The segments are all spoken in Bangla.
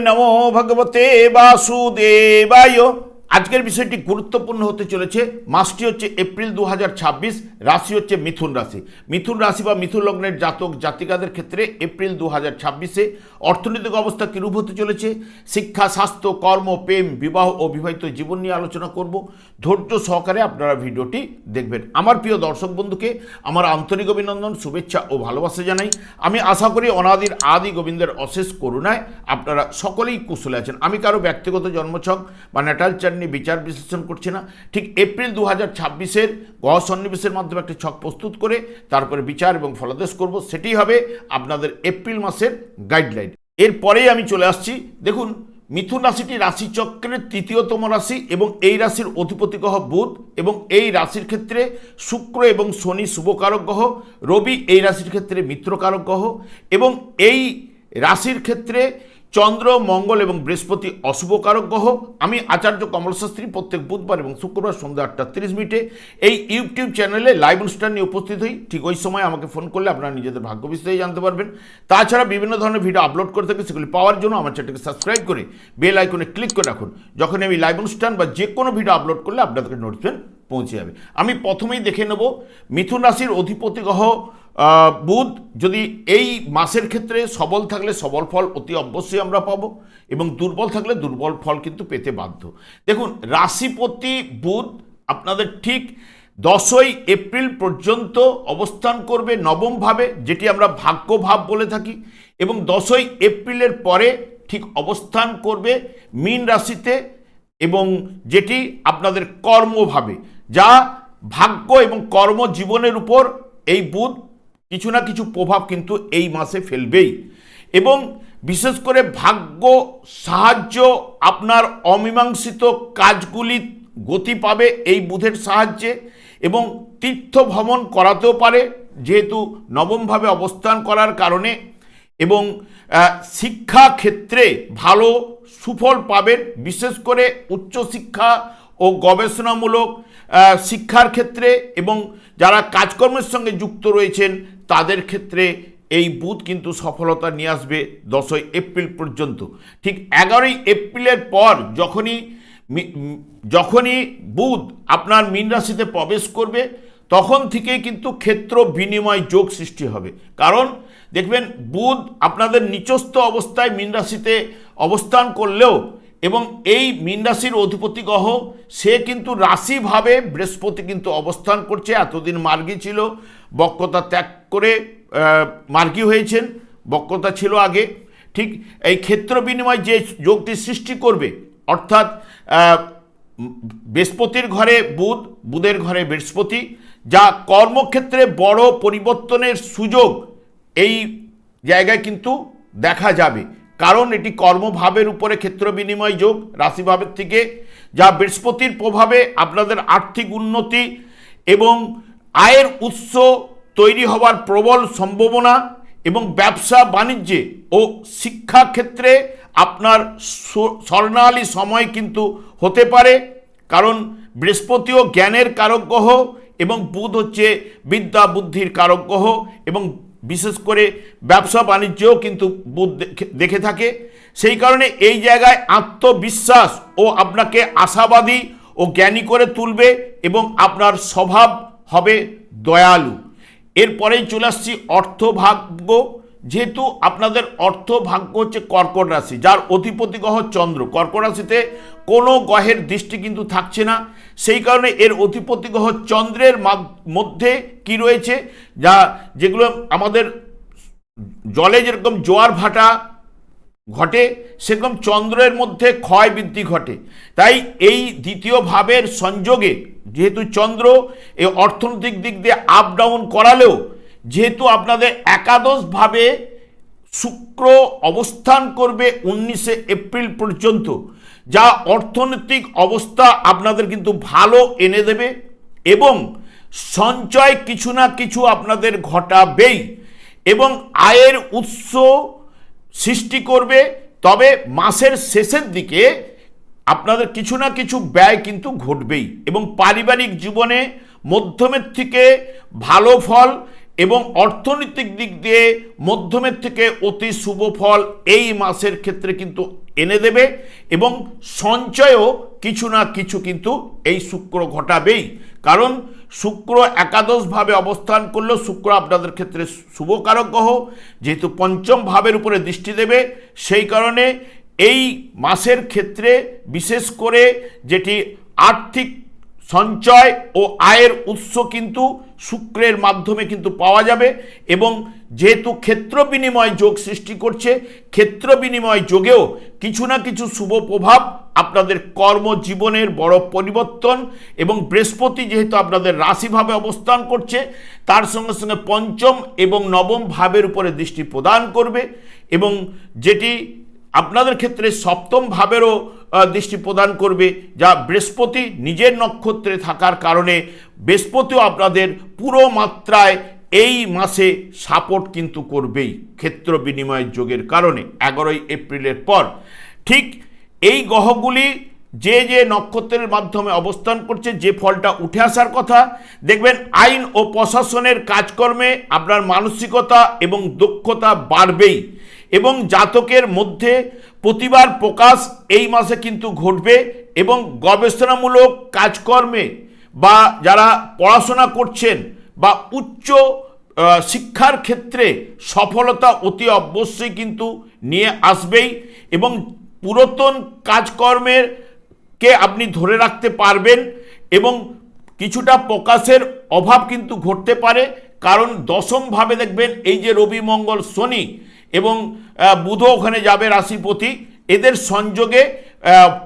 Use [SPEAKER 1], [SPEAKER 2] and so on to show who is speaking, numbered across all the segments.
[SPEAKER 1] নমো ভগবতে বাসুদেবায়। আজকের বিষয়টি গুরুত্বপূর্ণ হতে চলেছে। মাসটি হচ্ছে এপ্রিল 2026, রাশি হচ্ছে মিথুন রাশি। মিথুন রাশি বা মিথুন লগ্নের জাতক জাতিকাদের ক্ষেত্রে এপ্রিল 2026-এ অর্থনৈতিক অবস্থা কীরূপ হতে চলেছে, শিক্ষা, স্বাস্থ্য, কর্ম, প্রেম, বিবাহ ও বিবাহিত জীবন নিয়ে আলোচনা করব। ধৈর্য সহকারে আপনারা ভিডিওটি দেখবেন। আমার প্রিয় দর্শক বন্ধুকে আমার আন্তরিক অভিনন্দন, শুভেচ্ছা ও ভালোবাসা জানাই। আমি আশা করি অনাদির আদি গোবিন্দের অশেষ করুণায় আপনারা সকলেই কুশলে আছেন। আমি কারো ব্যক্তিগত জন্মছক বা ন্যাটাল চার্ট নিয়ে বিচার বিশ্লেষণ করছি না। ঠিক এপ্রিল 2026-এর গ্রহ সন্নিবেশের মাধ্যমে একটি ছক প্রস্তুত করে তারপরে বিচার এবং ফলাদেশ করব। সেটি হবে আপনাদের এপ্রিল মাসের গাইডলাইন। এরপরেই আমি চলে আসছি। দেখুন, মিথুন রাশিটি রাশিচক্রের তৃতীয়তম রাশি এবং এই রাশির অধিপতি গ্রহ বুধ, এবং এই রাশির ক্ষেত্রে শুক্র এবং শনি শুভকারক গ্রহ, রবি এই রাশির ক্ষেত্রে মিত্রকারক গ্রহ, এবং এই রাশির ক্ষেত্রে চন্দ্র, মঙ্গল এবং বৃহস্পতি অশুভকারক গ্রহ। আমি আচার্য কমল শাস্ত্রী প্রত্যেক বুধবার এবং শুক্রবার সন্ধ্যা 8:30 এই ইউটিউব চ্যানেলে লাইভ অনুষ্ঠান নিয়ে উপস্থিত হই। ঠিক ওই সময় আমাকে ফোন করলে আপনারা নিজেদের ভাগ্য বিষয়ে জানতে পারবেন। তাছাড়া বিভিন্ন ধরনের ভিডিও আপলোড করে থাকি, সেগুলি পাওয়ার জন্য আমার চ্যানেলকে সাবস্ক্রাইব করে বেল আইকনে ক্লিক করে রাখুন। যখন আমি লাইভ অনুষ্ঠান বা যে কোনো ভিডিও আপলোড করলে আপনাদেরকে নোটিফিকেশন পৌঁছে যাবে। আমি প্রথমেই দেখে নেব মিথুন রাশির অধিপতি গ্রহ বুধ যদি এই মাসের ক্ষেত্রে সবল থাকলে সবল ফল অতি অবশ্যই আমরা পাবো, এবং দুর্বল থাকলে দুর্বল ফল কিন্তু পেতে বাধ্য। দেখুন, রাশিপতি বুধ আপনাদের ঠিক 10ই এপ্রিল পর্যন্ত অবস্থান করবে নবমভাবে, যেটি আমরা ভাগ্যভাব বলে থাকি, এবং 10ই এপ্রিলের পরে ঠিক অবস্থান করবে মীন রাশিতে, এবং যেটি আপনাদের কর্মভাবে, যা ভাগ্য এবং কর্মজীবনের উপর এই বুধ কিছু না কিছু প্রভাব কিন্তু এই মাসে ফেলবেই। এবং বিশেষ করে ভাগ্য সাহায্য, আপনার অমীমাংসিত কাজগুলি গতি পাবে এই বুধের সাহায্যে, এবং তীর্থ ভ্রমণ করাতেও পারে যেহেতু নবমভাবে অবস্থান করার কারণে, এবং শিক্ষা ক্ষেত্রে ভালো সুফল পাবেন। বিশেষ করে উচ্চশিক্ষা ও গবেষণামূলক শিক্ষার ক্ষেত্রে, এবং যারা কাজকর্মের সঙ্গে যুক্ত রয়েছেন তাদের ক্ষেত্রে এই বুধ কিন্তু সফলতা নিয়ে আসবে 10ই এপ্রিল পর্যন্ত। ঠিক 11ই এপ্রিলের পর যখনই বুধ আপনার মীন রাশিতে প্রবেশ করবে, তখন থেকেই কিন্তু ক্ষেত্র বিনিময় যোগ সৃষ্টি হবে। কারণ দেখবেন, বুধ আপনাদের নিচস্থ অবস্থায় মীন রাশিতে অবস্থান করলেও, এবং এই মীন রাশির অধিপতি গ্রহ সে কিন্তু রাশিভাবে বৃহস্পতি কিন্তু অবস্থান করছে। এতদিন মার্গী ছিল, বক্রতা ত্যাগ করে মার্গী হয়েছেন, বক্রতা ছিল আগে। ঠিক এই ক্ষেত্র বিনিময় যে যোগটি সৃষ্টি করবে, অর্থাৎ বৃহস্পতির ঘরে বুধ, বুধের ঘরে বৃহস্পতি, যা কর্মক্ষেত্রে বড় পরিবর্তনের সুযোগ এই জায়গায় কিন্তু দেখা যাবে। কারণ এটি কর্মভাবের উপরে ক্ষেত্র বিনিময় যোগ রাশিভাবের থেকে, যা বৃহস্পতির প্রভাবে আপনাদের আর্থিক উন্নতি এবং আয়ের উৎস তৈরি হওয়ার প্রবল সম্ভাবনা, এবং ব্যবসা বাণিজ্যে ও শিক্ষাক্ষেত্রে আপনার স্বর্ণালী সময় কিন্তু হতে পারে। কারণ বৃহস্পতিও জ্ঞানের কারক গ্রহ, এবং বুধ হচ্ছে বিদ্যা বুদ্ধির কারক গ্রহ, এবং বিশেষ করে ব্যবসা বাণিজ্যও কিন্তু বুধ দেখে থাকে। সেই কারণে এই জায়গায় আত্মবিশ্বাস ও আপনাকে আশাবাদী ও জ্ঞানী করে তুলবে, এবং আপনার স্বভাব হবে দয়ালু। এরপরেই চলে আসছি অর্থভাগ্য। যেহেতু আপনাদের অর্থভাগ্য হচ্ছে কর্কট রাশি, যার অধিপতি গ্রহ চন্দ্র, কর্কট রাশিতে কোনো গ্রহের দৃষ্টি কিন্তু থাকছে না। সেই কারণে এর অধিপতি গ্রহ চন্দ্রের মধ্যে কি রয়েছে, যেগুলো আমাদের জলে যেরকম জোয়ার ভাটা ঘটে, সেরকম চন্দ্রের মধ্যে ক্ষয় বৃদ্ধি ঘটে। তাই এই দ্বিতীয় ভাবের সংযোগে যেহেতু চন্দ্র এই অর্থনৈতিক দিক দিয়ে আপ ডাউন করালেও, যেহেতু আপনাদের একাদশভাবে শুক্র অবস্থান করবে 19শে এপ্রিল পর্যন্ত, যা অর্থনৈতিক অবস্থা আপনাদের কিন্তু ভালো এনে দেবে, এবং সঞ্চয় কিছু না কিছু আপনাদের ঘটাবেই, এবং আয়ের উৎস সৃষ্টি করবে। তবে মাসের শেষের দিকে আপনাদের কিছু না কিছু ব্যয় কিন্তু ঘটবেই, এবং পারিবারিক জীবনে মধ্যমের থেকে ভালো ফল এবং অর্থনৈতিক দিক দিয়ে মধ্যমের থেকে অতি শুভ ফল এই মাসের ক্ষেত্রে কিন্তু এনে দেবে এবং সঞ্চয়ও কিছু না কিছু কিন্তু এই শুক্র ঘটাবেই। কারণ শুক্র একাদশভাবে অবস্থান করলেও শুক্র আপনাদের ক্ষেত্রে শুভকারক গ্রহ, যেহেতু পঞ্চম ভাবের উপরে দৃষ্টি দেবে, সেই কারণে এই মাসের ক্ষেত্রে বিশেষ করে যেটি আর্থিক সঞ্চয় ও আয়ের উৎস কিন্তু শুক্রের মাধ্যমে কিন্তু পাওয়া যাবে। এবং যেহেতু ক্ষেত্র বিনিময় যোগ সৃষ্টি করছে, ক্ষেত্র বিনিময় যোগেও কিছু না কিছু শুভ প্রভাব আপনাদের কর্মজীবনের বড় পরিবর্তন, এবং বৃহস্পতি যেহেতু আপনাদের রাশিভাবে অবস্থান করছে তার সঙ্গে সঙ্গে পঞ্চম এবং নবম ভাবের উপরে দৃষ্টি প্রদান করবে, এবং যেটি আপনাদের ক্ষেত্রে সপ্তম ভাবেরও দৃষ্টি প্রদান করবে, যা বৃহস্পতি নিজের নক্ষত্রে থাকার কারণে বৃহস্পতিও আপনাদের পুরো মাত্রায় এই মাসে সাপোর্ট কিন্তু করবেই ক্ষেত্র বিনিময় যোগের কারণে 11ই এপ্রিলের পর। ঠিক এই গ্রহগুলি যে যে নক্ষত্রের মাধ্যমে অবস্থান করছে যে ফলটা উঠে আসার কথা, দেখবেন আইন ও প্রশাসনের কাজকর্মে আপনার মানসিকতা এবং দক্ষতা বাড়বেই, এবং জাতকের মধ্যে প্রতিভার প্রকাশ এই মাসে কিন্তু ঘটবে, এবং গবেষণামূলক কাজকর্মে বা যারা পড়াশোনা করছেন বা উচ্চ শিক্ষার ক্ষেত্রে সফলতা অতি অবশ্যই কিন্তু নিয়ে আসবেই, এবং পুরাতন কাজকর্মের কে আপনি ধরে রাখতে পারবেন, এবং কিছুটা প্রকাশের অভাব কিন্তু ঘটতে পারে। কারণ দশম ভাবে দেখবেন এই যে রবি মঙ্গল শনি এবং বুধ ওখানে যাবে রাশিপতি, এদের সংযোগে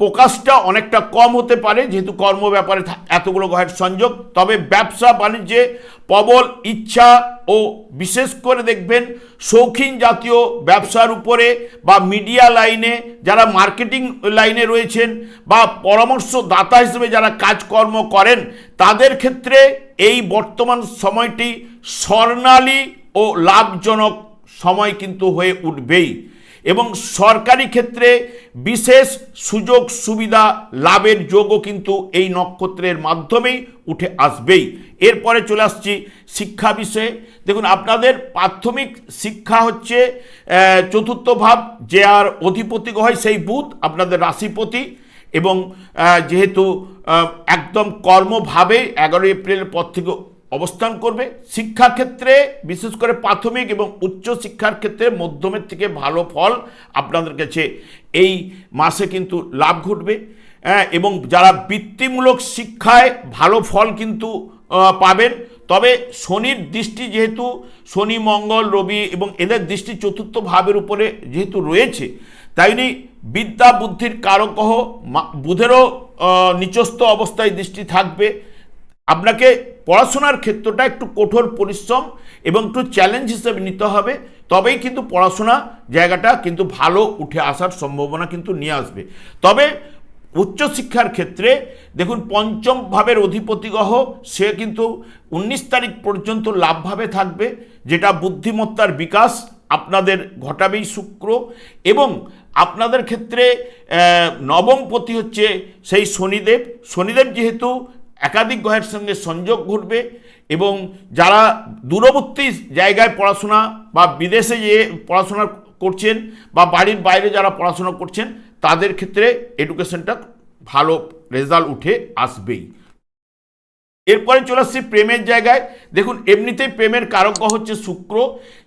[SPEAKER 1] প্রকাশটা অনেকটা কম হতে পারে যেহেতু কর্ম ব্যাপারে এতগুলো গ্রহের সংযোগ। তবে ব্যবসা বাণিজ্যে প্রবল ইচ্ছা ও বিশেষ করে দেখবেন শৌখিন জাতীয় ব্যবসার উপরে বা মিডিয়া লাইনে যারা মার্কেটিং লাইনে রয়েছেন বা পরামর্শদাতা হিসেবে যারা কাজকর্ম করেন তাদের ক্ষেত্রে এই বর্তমান সময়টি স্বর্ণালী ও লাভজনক সময় কিন্তু হয়ে উঠবেই, এবং সরকারি ক্ষেত্রে বিশেষ সুযোগ সুবিধা লাভের যোগও কিন্তু এই নক্ষত্রের মাধ্যমেই উঠে আসবেই। এরপরে চলে আসছি শিক্ষা বিষয়ে। দেখুন আপনাদের প্রাথমিক শিক্ষা হচ্ছে চতুর্থ ভাব, যে আর অধিপতি হয় সেই বুধ আপনাদের রাশিপতি, এবং যেহেতু একদম কর্মভাবে 11 এপ্রিলের পর থেকে অবস্থান করবে। শিক্ষাক্ষেত্রে বিশেষ করে প্রাথমিক এবং উচ্চ শিক্ষার ক্ষেত্রে মধ্যমের থেকে ভালো ফল আপনাদের কাছে এই মাসে কিন্তু লাভ ঘটবে, এবং যারা বৃত্তিমূলক শিক্ষায় ভালো ফল কিন্তু পাবেন। তবে শনির দৃষ্টি যেহেতু শনি মঙ্গল রবি এবং এদের দৃষ্টি চতুর্থ ভাবের উপরে যেহেতু রয়েছে, তাই বিদ্যা বুদ্ধির কারক গ্রহ বুধেরও নিচস্থ অবস্থায় দৃষ্টি থাকবে। আপনাকে পড়াশোনার ক্ষেত্রটা একটু কঠোর পরিশ্রম এবং একটু চ্যালেঞ্জ হিসেবে নিতে হবে, তবেই কিন্তু পড়াশোনা জায়গাটা কিন্তু ভালো উঠে আসার সম্ভাবনা কিন্তু নিয়ে আসবে। তবে উচ্চশিক্ষার ক্ষেত্রে দেখুন পঞ্চম ভাবের অধিপতি গ্রহ সে কিন্তু 19 তারিখ পর্যন্ত লাভভাবে থাকবে, যেটা বুদ্ধিমত্তার বিকাশ আপনাদের ঘটাবেই শুক্র, এবং আপনাদের ক্ষেত্রে নবমপতি হচ্ছে সেই শনিদেব। শনিদেব যেহেতু একাধিক গ্রহের সঙ্গে সংযোগ ঘটবে, এবং যারা দূরবর্তী জায়গায় পড়াশোনা বা বিদেশে যেয়ে পড়াশোনা করছেন বা বাড়ির বাইরে যারা পড়াশোনা করছেন তাদের ক্ষেত্রে এডুকেশনটা ভালো রেজাল্ট উঠে আসবেই। এরপরে চলে আসছি প্রেমের জায়গায়। দেখুন এমনিতেই প্রেমের কারক গ্রহ হচ্ছে শুক্র,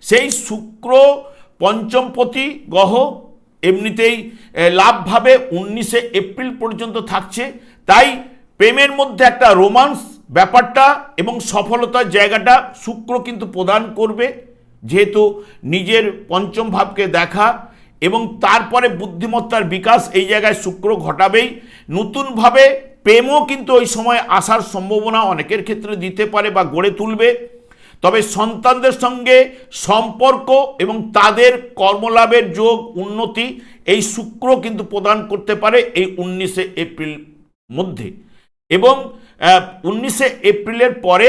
[SPEAKER 1] সেই শুক্র পঞ্চমপতি গ্রহ এমনিতেই লাভভাবে 19 এপ্রিল পর্যন্ত থাকছে, তাই প্রেমের মধ্যে একটা রোমান্স ব্যাপারটা এবং সফলতার জায়গাটা শুক্র কিন্তু প্রদান করবে, যেহেতু নিজের পঞ্চম ভাবকে দেখা এবং তারপরে বুদ্ধিমত্তার বিকাশ এই জায়গায় শুক্র ঘটাবেই। নতুনভাবে প্রেমও কিন্তু ওই সময় আসার সম্ভাবনা অনেকের ক্ষেত্রে দিতে পারে বা গড়ে তুলবে। তবে সন্তানদের সঙ্গে সম্পর্ক এবং তাদের কর্মলাভের যোগ উন্নতি এই শুক্র কিন্তু প্রদান করতে পারে এই 19 এপ্রিল মধ্যে, এবং 19 এপ্রিলের পরে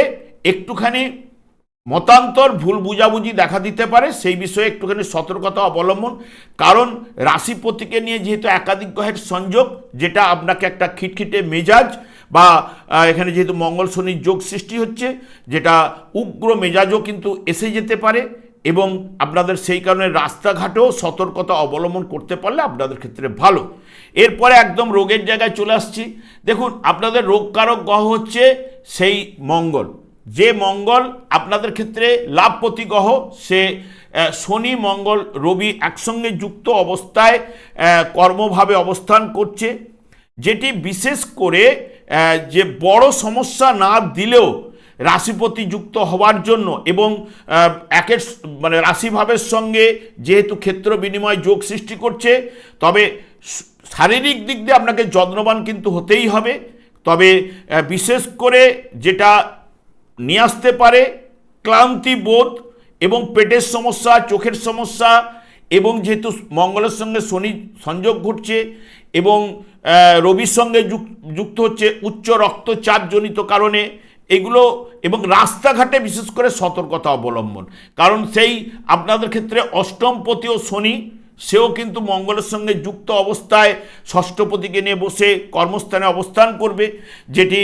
[SPEAKER 1] একটুখানি মতান্তর ভুল বুঝাবুঝি দেখা দিতে পারে, সেই বিষয়ে একটুখানি সতর্কতা অবলম্বন। কারণ রাশিপতিকে নিয়ে যেহেতু একাধিক গ্রহের সংযোগ, যেটা আপনাকে একটা খিটখিটে মেজাজ বা এখানে যেহেতু মঙ্গল শনির যোগ সৃষ্টি হচ্ছে, যেটা উগ্র মেজাজও কিন্তু এসে যেতে পারে, এবং আপনাদের সেই কারণে রাস্তাঘাটেও সতর্কতা অবলম্বন করতে পারলে আপনাদের ক্ষেত্রে ভালো। এরপরে একদম রোগের জায়গায় চলে আসছি। দেখুন, আপনাদের রোগকারক গ্রহ হচ্ছে সেই মঙ্গল, যে মঙ্গল আপনাদের ক্ষেত্রে লাভপতি গ্রহ। সে শনি মঙ্গল রবি একসঙ্গে যুক্ত অবস্থায় কর্মভাবে অবস্থান করছে, যেটি বিশেষ করে যে বড় সমস্যা না দিলেও রাশিপতি যুক্ত হওয়ার জন্য, এবং একের মানে রাশিভাবের সঙ্গে যেহেতু ক্ষেত্র বিনিময় যোগ সৃষ্টি করছে, তবে শারীরিক দিক দিয়ে আপনাকে যত্নবান কিন্তু হতেই হবে। তবে বিশেষ করে যেটা নিয়ে আসতে পারে ক্লান্তি বোধ এবং পেটের সমস্যা, চোখের সমস্যা, এবং যেহেতু মঙ্গলের সঙ্গে শনি সংযোগ ঘটছে এবং রবির সঙ্গে যুক্ত হচ্ছে উচ্চ রক্তচাপজনিত কারণে এগুলো, এবং রাস্তাঘাটে বিশেষ করে সতর্কতা অবলম্বন। কারণ সেই আপনাদের ক্ষেত্রে অষ্টমপতিও শনি, সেও কিন্তু মঙ্গলের সঙ্গে যুক্ত অবস্থায় ষষ্ঠপতিকে নিয়ে বসে কর্মস্থানে অবস্থান করবে, যেটি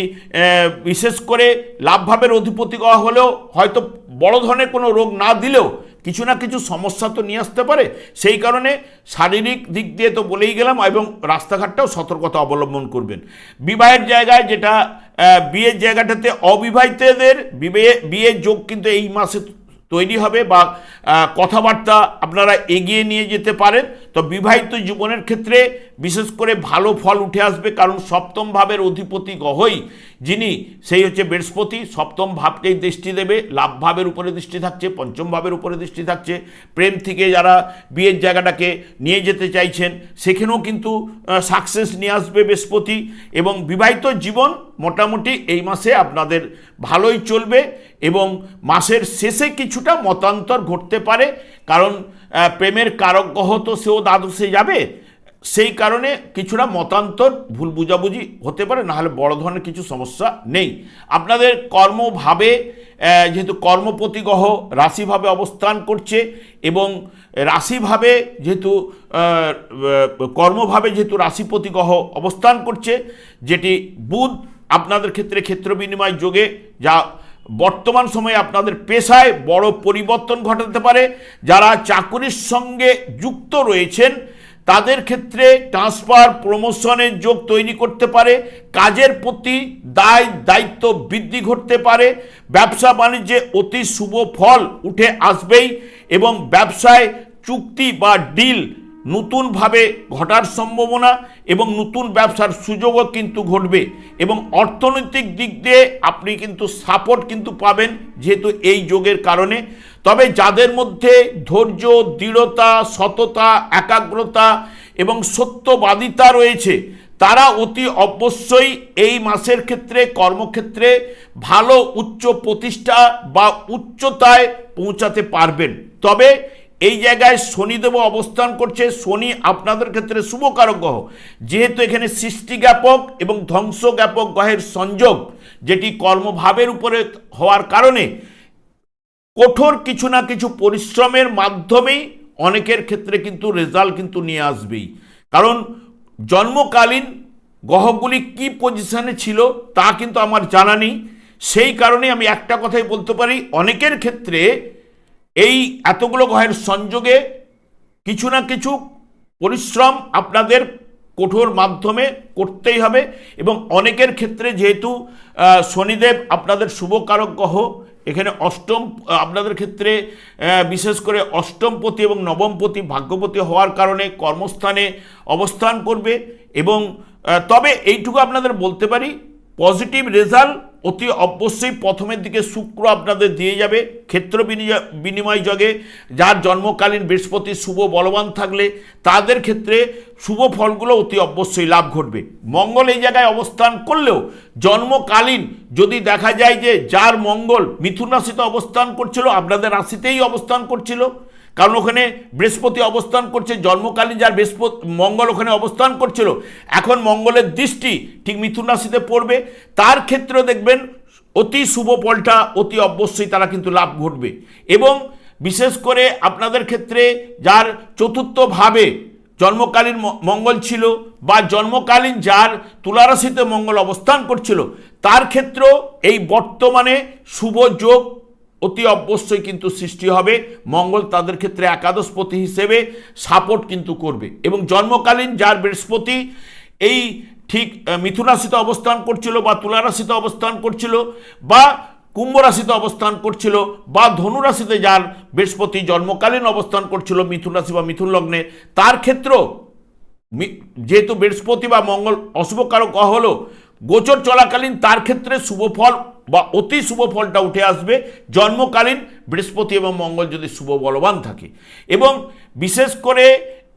[SPEAKER 1] বিশেষ করে লাভভাবের অধিপতি গ্রহ হলেও হয়তো বড় ধরনের কোনো রোগ না দিলেও কিছু না কিছু সমস্যা তো নিয়ে আসতে পারে। সেই কারণে শারীরিক দিক দিয়ে তো বলেই গেলাম, এবং রাস্তাঘাটটাও সতর্কতা অবলম্বন করবেন। বিবাহের জায়গায় যেটা বিয়ের জায়গাটাতে অবিবাহিতদের বিয়ের যোগ কিন্তু এই মাসে তৈরি হবে, বা কথাবার্তা আপনারা এগিয়ে নিয়ে যেতে পারেন। তো বিবাহিত জীবনের ক্ষেত্রে বিশেষ করে ভালো ফল উঠে আসবে, কারণ সপ্তম ভাবের অধিপতি গ্রহই যিনি, সেই হচ্ছে বৃহস্পতি। সপ্তম ভাবকেই দৃষ্টি দেবে, লাভ ভাবের উপরে দৃষ্টি থাকছে, পঞ্চম ভাবের উপরে দৃষ্টি থাকছে। প্রেম থেকে যারা বিয়ের জায়গাটাকে নিয়ে যেতে চাইছেন সেখানেও কিন্তু সাকসেস নিয়ে আসবে বৃহস্পতি, এবং বিবাহিত জীবন মোটামুটি এই মাসে আপনাদের ভালোই চলবে, এবং মাসের শেষে কিছুটা মতান্তর ঘটতে পারে, কারণ প্রেমের কারক গ্রহ তো সেও দ্বাদশে যাবে। সেই কারণে কিছুটা মতান্তর, ভুল বুঝাবুঝি হতে পারে, নাহলে বড় ধরনের কিছু সমস্যা নেই। আপনাদের কর্মভাবে যেহেতু কর্মপতি গ্রহ রাশিভাবে অবস্থান করছে, এবং রাশিভাবে যেহেতু কর্মভাবে যেহেতু রাশিপতি গ্রহ অবস্থান করছে, যেটি বুধ আপনাদের ক্ষেত্রে ক্ষেত্র বিনিময় যোগে, যা বর্তমান সময়ে আপনাদের পেশায় বড় পরিবর্তন ঘটাতে পারে। যারা চাকুরির সঙ্গে যুক্ত রয়েছেন তাদের ক্ষেত্রে ট্রান্সফার প্রমোশনের যোগ তৈরি করতে পারে, কাজের প্রতি দায়িত্ব বৃদ্ধি ঘটতে পারে, ব্যবসা বাণিজ্যে অতি শুভ ফল উঠে আসবেই, এবং ব্যবসায় চুক্তি বা ডিল নতুনভাবে ঘটার সম্ভাবনা, এবং নতুন ব্যবসার সুযোগও কিন্তু ঘটবে, এবং অর্থনৈতিক দিক দিয়ে আপনি কিন্তু সাপোর্ট কিন্তু পাবেন যেহেতু এই যোগের কারণে। তবে যাদের মধ্যে ধৈর্য, দৃঢ়তা, সততা, একাগ্রতা এবং সত্যবাদিতা রয়েছে, তারা অতি অবশ্যই এই মাসের ক্ষেত্রে কর্মক্ষেত্রে ভালো উচ্চ প্রতিষ্ঠা বা উচ্চতায় পৌঁছাতে পারবেন। তবে এই জায়গায় শনিদেব অবস্থান করছে। শনি আপনাদের ক্ষেত্রে শুভকারক গ্রহ, যেহেতু এখানে সৃষ্টি জ্ঞাপক এবং ধ্বংস জ্ঞাপক গ্রহের সংযোগ, যেটি কর্মভাবের উপরে হওয়ার কারণে কঠোর কিছু না কিছু পরিশ্রমের মাধ্যমেই অনেকের ক্ষেত্রে কিন্তু রেজাল্ট কিন্তু নিয়ে আসবেই। কারণ জন্মকালীন গ্রহগুলি কি পজিশনে ছিল তা কিন্তু আমার জানা নেই, সেই কারণে আমি একটা কথাই বলতে পারি, অনেকের ক্ষেত্রে এই এতগুলো গ্রহের সংযোগে কিছু না কিছু পরিশ্রম আপনাদের কঠোর মাধ্যমে করতেই হবে। এবং অনেকের ক্ষেত্রে যেহেতু শনিদেব আপনাদের শুভকারক গ্রহ, এখানে অষ্টম আপনাদের ক্ষেত্রে বিশেষ করে অষ্টমপতি এবং নবমপতি ভাগ্যপতি হওয়ার কারণে কর্মস্থানে অবস্থান করবে, এবং তবে এইটুকু আপনাদের বলতে পারি, পজিটিভ রেজাল্ট অতি অবশ্যই প্রথমের দিকে শুক্র আপনাদের দিয়ে যাবে। ক্ষেত্র বিনিময় যোগে যার জন্মকালীন বৃহস্পতি শুভ বলবান থাকলে তাদের ক্ষেত্রে শুভ ফলগুলো অতি অবশ্যই লাভ ঘটবে। মঙ্গল এই জায়গায় অবস্থান করলেও জন্মকালীন যদি দেখা যায় যে যার মঙ্গল মিথুন রাশিতে অবস্থান করছিল, আপনাদের রাশিতেই অবস্থান করছিল, কারণ ওখানে বৃহস্পতি অবস্থান করছে, জন্মকালীন যার মঙ্গল ওখানে অবস্থান করছিল, এখন মঙ্গলের দৃষ্টি ঠিক মিথুন রাশিতে পড়বে, তার ক্ষেত্রে দেখবেন অতি শুভ ফলটা অতি অবশ্যই তারা কিন্তু লাভ ঘটবে। এবং বিশেষ করে আপনাদের ক্ষেত্রে যার চতুর্থ ভাবে জন্মকালীন মঙ্গল ছিল বা জন্মকালীন যার তুলা রাশিতে মঙ্গল অবস্থান করছিল তার ক্ষেত্রেও এই বর্তমানে শুভ যোগ অতি অবশ্যই কিন্তু সৃষ্টি হবে। মঙ্গল তাদের ক্ষেত্রে একাদশপতি হিসেবে সাপোর্ট কিন্তু করবে এবং জন্মকালীন যার বৃহস্পতি এই ঠিক মিথুন রাশিতে অবস্থান করছিল বা তুলা রাশিতে অবস্থান করছিল বা কুম্ভ রাশিতে অবস্থান করছিল বা ধনু রাশিতে যার বৃহস্পতি জন্মকালীন অবস্থান করছিল মিথুন রাশি বা মিথুন লগ্নে, তার ক্ষেত্রেও যেহেতু বৃহস্পতি বা মঙ্গল অশুভ কারক হলো গোচর চলাকালীন তার ক্ষেত্রে শুভ ফল বা অতি শুভ ফলটা উঠে আসবে জন্মকালীন বৃহস্পতি এবং মঙ্গল যদি শুভ বলবান থাকে। এবং বিশেষ করে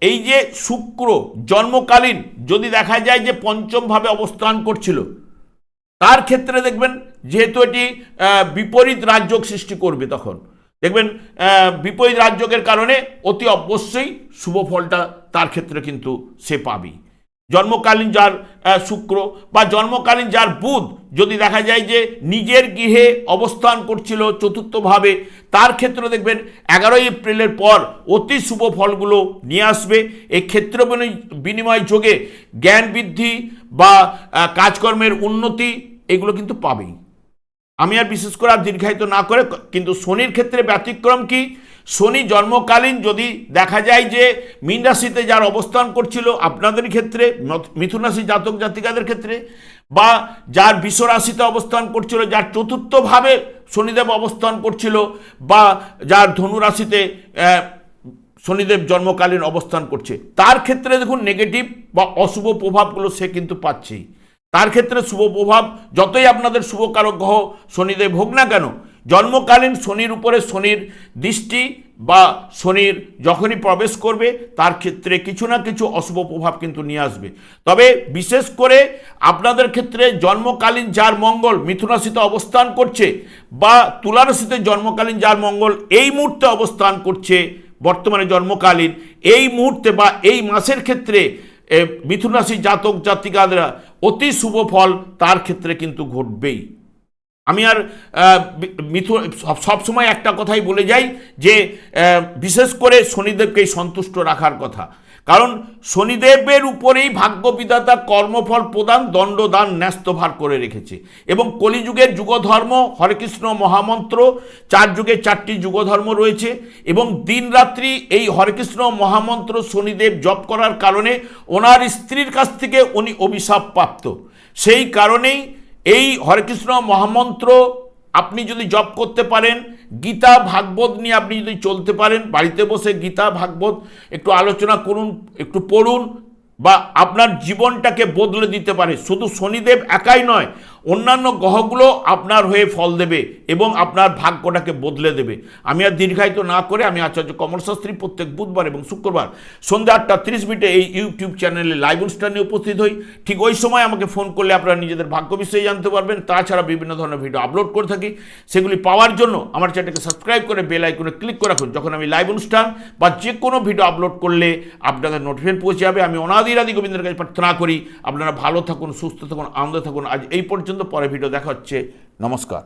[SPEAKER 1] এই যে শুক্র জন্মকালীন যদি দেখা যায় যে পঞ্চমভাবে অবস্থান করছিল তার ক্ষেত্রে দেখবেন যেহেতু এটি বিপরীত রাজযোগ সৃষ্টি করবে, তখন দেখবেন বিপরীত রাজযোগের কারণে অতি অবশ্যই শুভ ফলটা তার ক্ষেত্রে কিন্তু সে পাবে। জন্মকালীন যার শুক্র বা জন্মকালীন যার বুধ যদি দেখা যায় যে নিজের গৃহে অবস্থান করছিল চতুর্থভাবে, তার ক্ষেত্রে দেখবেন 11 এপ্রিলের পর অতি শুভ ফলগুলো নিয়ে আসবে। এই ক্ষেত্র বিনিময় যোগে জ্ঞান বৃদ্ধি বা কাজকর্মের উন্নতি এগুলো কিন্তু পাবেই। আমি আর বিশেষ করে আর দীর্ঘায়িত না করে, কিন্তু শনির ক্ষেত্রে ব্যতিক্রম কি, শনি জন্মকালীন যদি দেখা যায় যে মীন রাশিতে যার অবস্থান করছিল আপনাদের ক্ষেত্রে মিথুন রাশি জাতক জাতিকাদের ক্ষেত্রে বা যার বৃষ রাশিতে অবস্থান করছিল, যার চতুর্থভাবে শনিদেব অবস্থান করছিল বা যার ধনু রাশিতে শনিদেব জন্মকালীন অবস্থান করছে, তার ক্ষেত্রে দেখুন নেগেটিভ বা অশুভ প্রভাবগুলো সে কিন্তু পাচ্ছেই। তার ক্ষেত্রে শুভ প্রভাব যতই আপনাদের শুভ কারক গ্রহ শনিদেব হোক না কেন, জন্মকালীন শনির উপরে শনির দৃষ্টি বা শনির যখনই প্রবেশ করবে তার ক্ষেত্রে কিছু না কিছু অশুভ প্রভাব কিন্তু নিয়ে আসবে। তবে বিশেষ করে আপনাদের ক্ষেত্রে জন্মকালীন যার মঙ্গল মিথুন রাশিতে অবস্থান করছে বা তুলা রাশিতে জন্মকালীন যার মঙ্গল এই মুহূর্তে অবস্থান করছে বর্তমানে জন্মকালীন, এই মুহূর্তে বা এই মাসের ক্ষেত্রে মিথুন রাশি জাতক জাতিকারা অতি শুভ ফল তার ক্ষেত্রে কিন্তু ঘটবেই। আমি আর সবসময় একটা কথাই বলে যাই যে বিশেষ করে শনিদেবকেই সন্তুষ্ট রাখার কথা, কারণ শনিদেবের উপরেই ভাগ্য বিধাতা কর্মফল প্রদান দণ্ডদান ন্যস্তভার করে রেখেছে। এবং কলিযুগের যুগধর্ম হরেকৃষ্ণ মহামন্ত্র, 4 যুগে 4টি যুগধর্ম রয়েছে এবং দিনরাত্রি এই হরেকৃষ্ণ মহামন্ত্র শনিদেব জপ করার কারণে ওনার স্ত্রীর কাছ থেকে উনি অভিশাপ প্রাপ্ত। সেই কারণেই এই হরেকৃষ্ণ মহামন্ত্র আপনি যদি জপ করতে পারেন, গীতা ভাগবত নিয়ে আপনি যদি চলতে পারেন, বাড়িতে বসে গীতা ভাগবত একটু আলোচনা করুন, একটু পড়ুন, বা আপনার জীবনটাকে বদলে দিতে পারে। শুধু শনিদেব একাই নয়, অন্যান্য গ্রহগুলো আপনার হয়ে ফল দেবে এবং আপনার ভাগ্যটাকে বদলে দেবে। আমি আর দীর্ঘায়িত না করে আমি আচার্য কমল শাস্ত্রী প্রত্যেক বুধবার এবং শুক্রবার সন্ধ্যা 8:30 এই ইউটিউব চ্যানেলে লাইভ অনুষ্ঠানে উপস্থিত হই। ঠিক ওই সময় আমাকে ফোন করলে আপনারা নিজেদের ভাগ্য বিষয়ে জানতে পারবেন। তাছাড়া বিভিন্ন ধরনের ভিডিও আপলোড করে থাকি, সেগুলি পাওয়ার জন্য আমার চ্যানেলকে সাবস্ক্রাইব করে বেল আইকনে ক্লিক করে রাখুন। যখন আমি লাইভ অনুষ্ঠান বা যে কোনো ভিডিও আপলোড করলে আপনাদের নোটিফিকেশন পৌঁছে যাবে। আমি অনাদি গোবিন্দের কাছে প্রার্থনা করি আপনারা ভালো থাকুন, সুস্থ থাকুন, আনন্দে থাকুন। আজ এই পর্যন্ত, পরে ভিডিও দেখা হচ্ছে। নমস্কার।